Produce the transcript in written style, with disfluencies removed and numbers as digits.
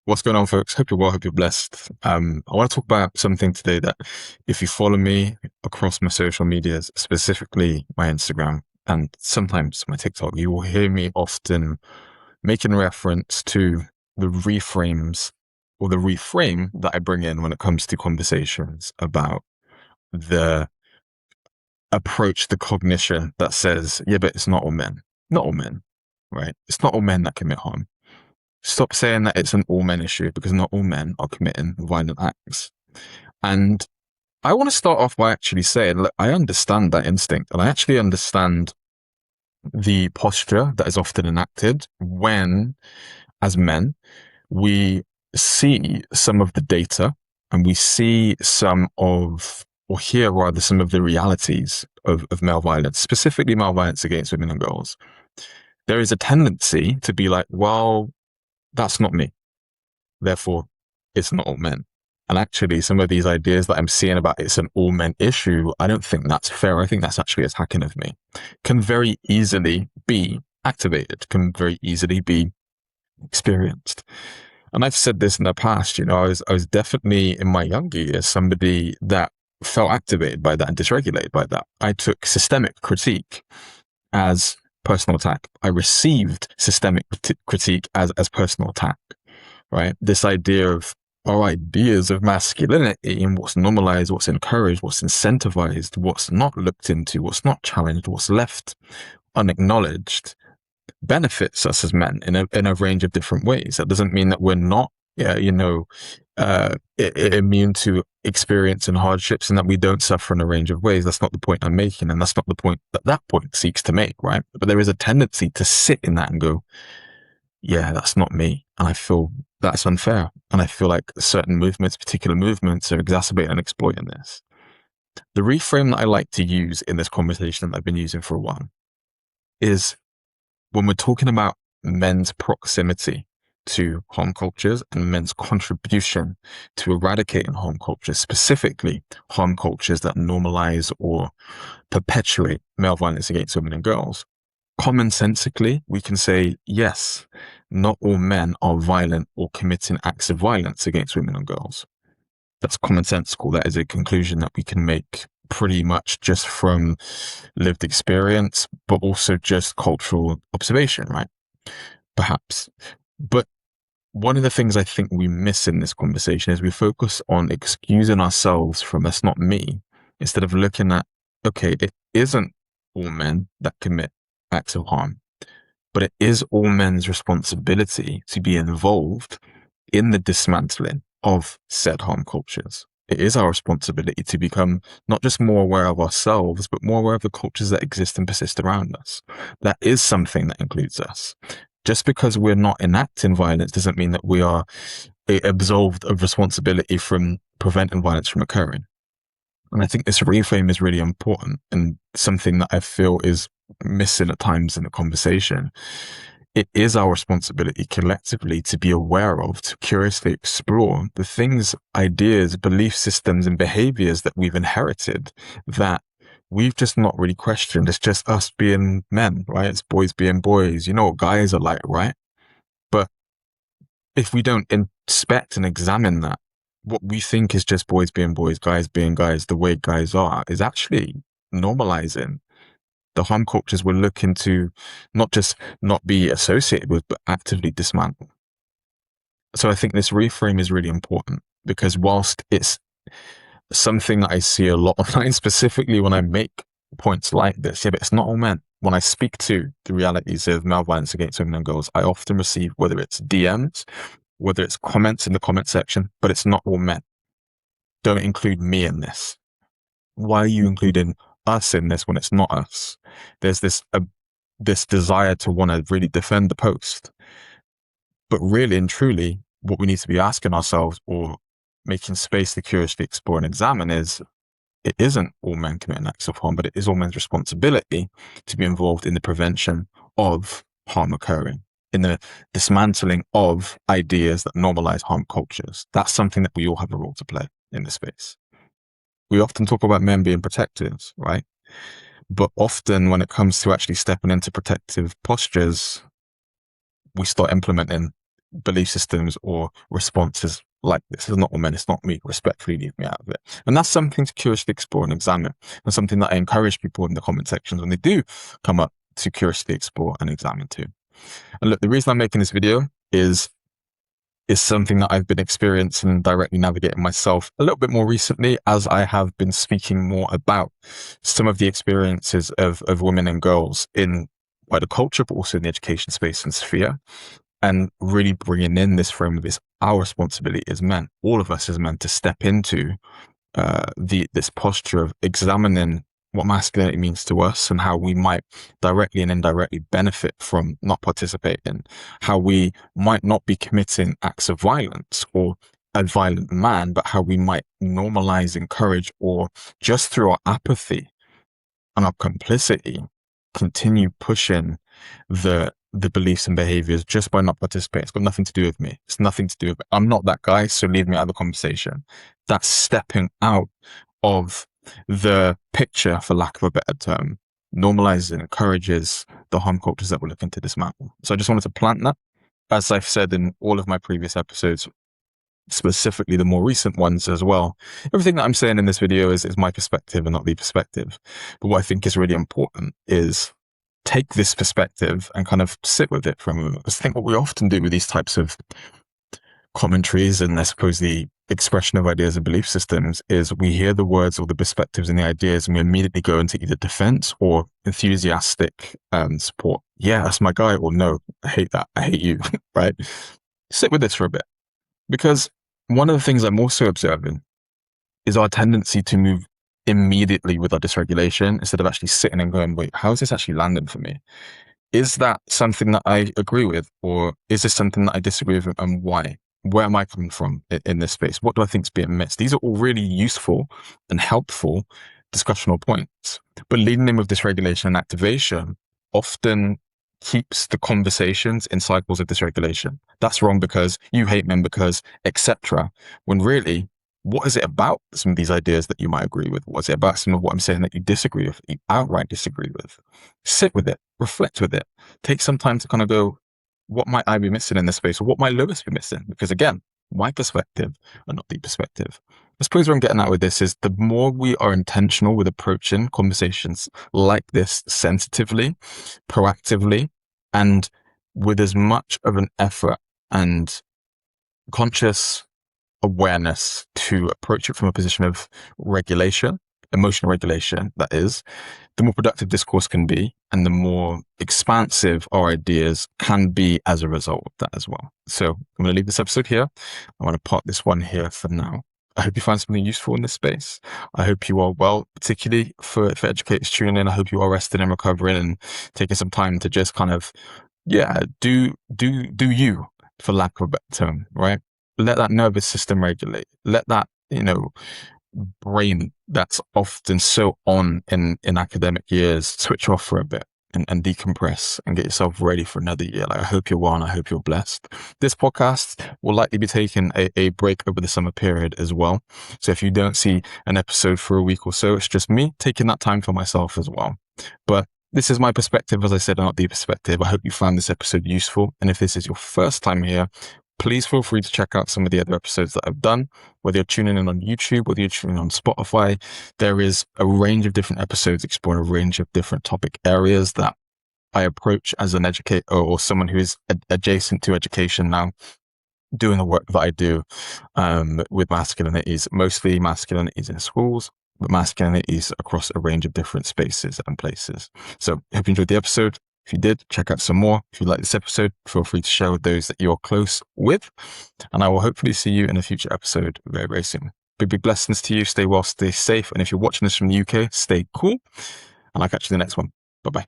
What's going on, folks? Hope you're well, hope you're blessed. I want to talk about something today that if you follow me across my social medias, specifically my Instagram and sometimes my TikTok, you will hear me often making reference to the reframes or the reframe that I bring in when it comes to conversations about the approach, the cognition that says, yeah, but it's not all men. Not all men, right? It's not all men that commit harm. Stop saying that it's an all men issue because not all men are committing violent acts. And I want to start off by actually saying, look, I understand that instinct and I actually understand the posture that is often enacted when, as men, we see some of the data and we see some of, or hear rather, some of the realities of male violence, specifically male violence against women and girls. There is a tendency to be like, well, that's not me. Therefore, it's not all men. And actually, some of these ideas that I'm seeing about it's an all men issue, I don't think that's fair. I think that's actually attacking of me. Can very easily be activated, can very easily be experienced. And I've said this in the past, I was definitely in my younger years somebody that felt activated by that and dysregulated by that. I took systemic critique as personal attack. I received systemic critique as personal attack. Right? This idea of our ideas of masculinity and what's normalized, what's encouraged, what's incentivized, what's not looked into, what's not challenged, what's left unacknowledged benefits us as men in a range of different ways. That doesn't mean that we're not, immune to experience and hardships and that we don't suffer in a range of ways. That's not the point I'm making. And that's not the point that point seeks to make, right? But there is a tendency to sit in that and go, yeah, that's not me. And I feel that's unfair. And I feel like certain movements, particular movements, are exacerbating and exploiting this. The reframe that I like to use in this conversation that I've been using for a while is when we're talking about men's proximity to harm cultures and men's contribution to eradicating harm cultures, specifically harm cultures that normalize or perpetuate male violence against women and girls. Commonsensically, we can say, yes, not all men are violent or committing acts of violence against women and girls. That's commonsensical. That is a conclusion that we can make pretty much just from lived experience, but also just cultural observation, right? Perhaps. But one of the things I think we miss in this conversation is we focus on excusing ourselves from "that's not me," instead of looking at, okay, it isn't all men that commit acts of harm, but it is all men's responsibility to be involved in the dismantling of said harm cultures. It is our responsibility to become not just more aware of ourselves, but more aware of the cultures that exist and persist around us. That is something that includes us. Just because we're not enacting violence doesn't mean that we are absolved of responsibility from preventing violence from occurring. And I think this reframe is really important and something that I feel is missing at times in the conversation. It is our responsibility collectively to be aware of, to curiously explore the things, ideas, belief systems, and behaviors that we've inherited that we've just not really questioned. It's just us being men, right? It's boys being boys. You know what guys are like, right? But if we don't inspect and examine that, what we think is just boys being boys, guys being guys, the way guys are, is actually normalizing the harm cultures we're looking to not just not be associated with, but actively dismantle. So I think this reframe is really important because whilst it's something that I see a lot online, specifically when I make points like this, yeah, but it's not all men. When I speak to the realities of male violence against women and girls, I often receive, whether it's DMs, whether it's comments in the comment section, but it's not all men. Don't include me in this. Why are you including us in this when it's not us? There's this desire to want to really defend the post. But really and truly, what we need to be asking ourselves or making space to curiously explore and examine is, it isn't all men committing acts of harm, but it is all men's responsibility to be involved in the prevention of harm occurring, in the dismantling of ideas that normalize harm cultures. That's something that we all have a role to play in this space. We often talk about men being protectors, right? But often when it comes to actually stepping into protective postures, we start implementing belief systems or responses like this. It's not all men, it's not me. Respectfully leave me out of it. And that's something to curiously explore and examine, and something that I encourage people in the comment sections when they do come up to curiously explore and examine too. And look, the reason I'm making this video is something that I've been experiencing and directly navigating myself a little bit more recently, as I have been speaking more about some of the experiences of women and girls in wider culture, but also in the education space and sphere, and really bringing in this frame of it's our responsibility as men, all of us as men, to step into this posture of examining what masculinity means to us and how we might directly and indirectly benefit from not participating, how we might not be committing acts of violence or a violent man, but how we might normalize, encourage, or just through our apathy and our complicity, continue pushing the beliefs and behaviors just by not participating. It's got nothing to do with me. It's nothing to do with it. I'm not that guy, so leave me out of the conversation. That's stepping out of the picture, for lack of a better term, normalizes and encourages the harm cultures that we're looking to dismantle. So I just wanted to plant that. As I've said in all of my previous episodes, specifically the more recent ones as well, everything that I'm saying in this video is my perspective and not the perspective. But what I think is really important is take this perspective and kind of sit with it for a moment. Because I think what we often do with these types of commentaries and I suppose the expression of ideas and belief systems is we hear the words or the perspectives and the ideas and we immediately go into either defense or enthusiastic support. Yeah, that's my guy. Or no, I hate that. I hate you, right? Sit with this for a bit. Because one of the things I'm also observing is our tendency to move immediately with our dysregulation instead of actually sitting and going, wait, how is this actually landing for me? Is that something that I agree with? Or is this something that I disagree with, and why? Where am I coming from in this space? What do I think is being missed? These are all really useful and helpful discussional points. But leading in with dysregulation and activation often keeps the conversations in cycles of dysregulation. That's wrong because you hate men because, etc. When really, what is it about some of these ideas that you might agree with? What is it about some of what I'm saying that you disagree with, you outright disagree with? Sit with it, reflect with it, take some time to kind of go, what might I be missing in this space? Or what might Lewis be missing? Because again, my perspective and not the perspective. I suppose what I'm getting at with this is the more we are intentional with approaching conversations like this sensitively, proactively, and with as much of an effort and conscious awareness to approach it from a position of regulation, emotional regulation, that is, the more productive discourse can be and the more expansive our ideas can be as a result of that as well. So I'm going to leave this episode here. I want to park this one here for now. I hope you find something useful in this space. I hope you are well, particularly for educators tuning in. I hope you are resting and recovering and taking some time to just kind of, do you, for lack of a better term, right? Let that nervous system regulate. Let that, brain that's often so on in academic years switch off for a bit and decompress and get yourself ready for another year. Like, I hope you're well and I hope you're blessed. This podcast will likely be taking a break over the summer period as well. So if you don't see an episode for a week or so, it's just me taking that time for myself as well. But this is my perspective, as I said, not the perspective. I hope you found this episode useful. And if this is your first time here, please feel free to check out some of the other episodes that I've done, whether you're tuning in on YouTube, whether you're tuning in on Spotify. There is a range of different episodes exploring a range of different topic areas that I approach as an educator or someone who is adjacent to education now, doing the work that I do with masculinities, mostly masculinities in schools, but masculinities across a range of different spaces and places. So I hope you enjoyed the episode. If you did, check out some more. If you like this episode, feel free to share with those that you're close with. And I will hopefully see you in a future episode very, very soon. Big blessings to you. Stay well, stay safe. And if you're watching this from the UK, stay cool. And I'll catch you in the next one. Bye-bye.